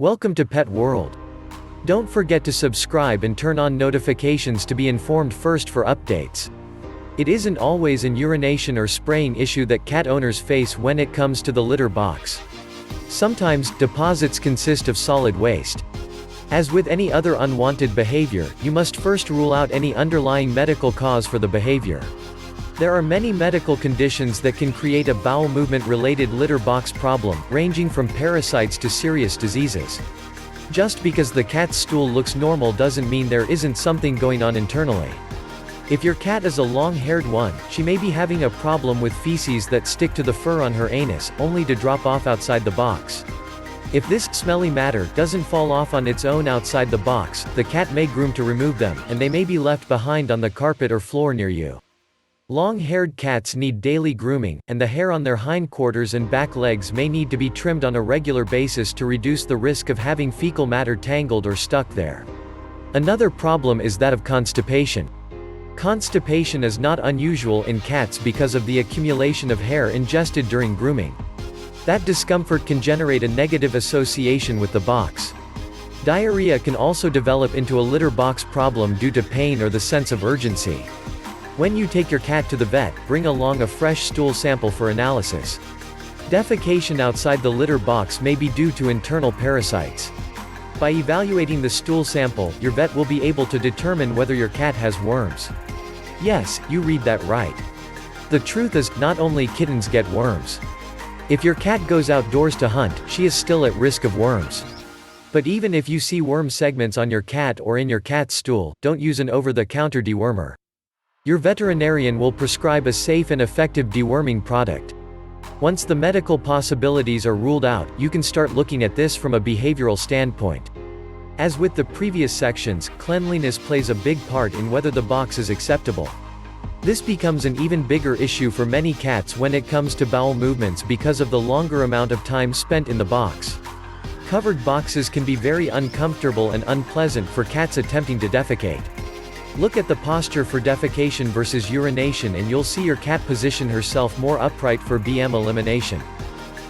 Welcome to Pet World. Don't forget to subscribe and turn on notifications to be informed first for updates. It isn't always an urination or spraying issue that cat owners face when it comes to the litter box. Sometimes, deposits consist of solid waste. As with any other unwanted behavior, you must first rule out any underlying medical cause for the behavior. There are many medical conditions that can create a bowel movement-related litter box problem, ranging from parasites to serious diseases. Just because the cat's stool looks normal doesn't mean there isn't something going on internally. If your cat is a long-haired one, she may be having a problem with feces that stick to the fur on her anus, only to drop off outside the box. If this smelly matter doesn't fall off on its own outside the box, the cat may groom to remove them, and they may be left behind on the carpet or floor near you. Long-haired cats need daily grooming, and the hair on their hindquarters and back legs may need to be trimmed on a regular basis to reduce the risk of having fecal matter tangled or stuck there. Another problem is that of constipation. Constipation is not unusual in cats because of the accumulation of hair ingested during grooming. That discomfort can generate a negative association with the box. Diarrhea can also develop into a litter box problem due to pain or the sense of urgency. When you take your cat to the vet, bring along a fresh stool sample for analysis. Defecation outside the litter box may be due to internal parasites. By evaluating the stool sample, your vet will be able to determine whether your cat has worms. Yes, you read that right. The truth is, not only kittens get worms. If your cat goes outdoors to hunt, she is still at risk of worms. But even if you see worm segments on your cat or in your cat's stool, don't use an over-the-counter dewormer. Your veterinarian will prescribe a safe and effective deworming product. Once the medical possibilities are ruled out, you can start looking at this from a behavioral standpoint. As with the previous sections, cleanliness plays a big part in whether the box is acceptable. This becomes an even bigger issue for many cats when it comes to bowel movements because of the longer amount of time spent in the box. Covered boxes can be very uncomfortable and unpleasant for cats attempting to defecate. Look at the posture for defecation versus urination and you'll see your cat position herself more upright for BM elimination.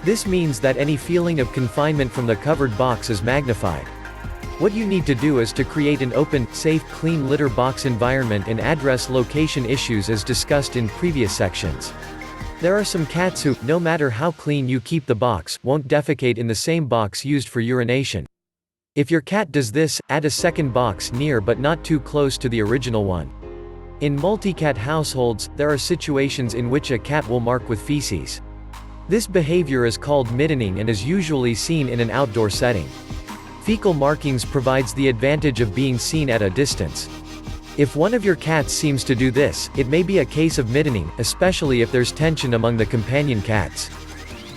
This means that any feeling of confinement from the covered box is magnified. What you need to do is to create an open, safe, clean litter box environment and address location issues as discussed in previous sections. There are some cats who, no matter how clean you keep the box, won't defecate in the same box used for urination. If your cat does this, add a second box near but not too close to the original one. In multi-cat households, there are situations in which a cat will mark with feces. This behavior is called middening and is usually seen in an outdoor setting. Fecal markings provides the advantage of being seen at a distance. If one of your cats seems to do this, it may be a case of middening, especially if there's tension among the companion cats.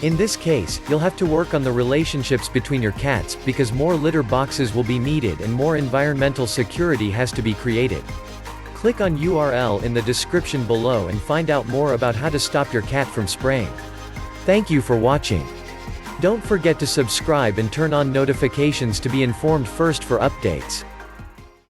In this case, you'll have to work on the relationships between your cats, because more litter boxes will be needed and more environmental security has to be created. Click on URL in the description below and find out more about how to stop your cat from spraying. Thank you for watching. Don't forget to subscribe and turn on notifications to be informed first for updates.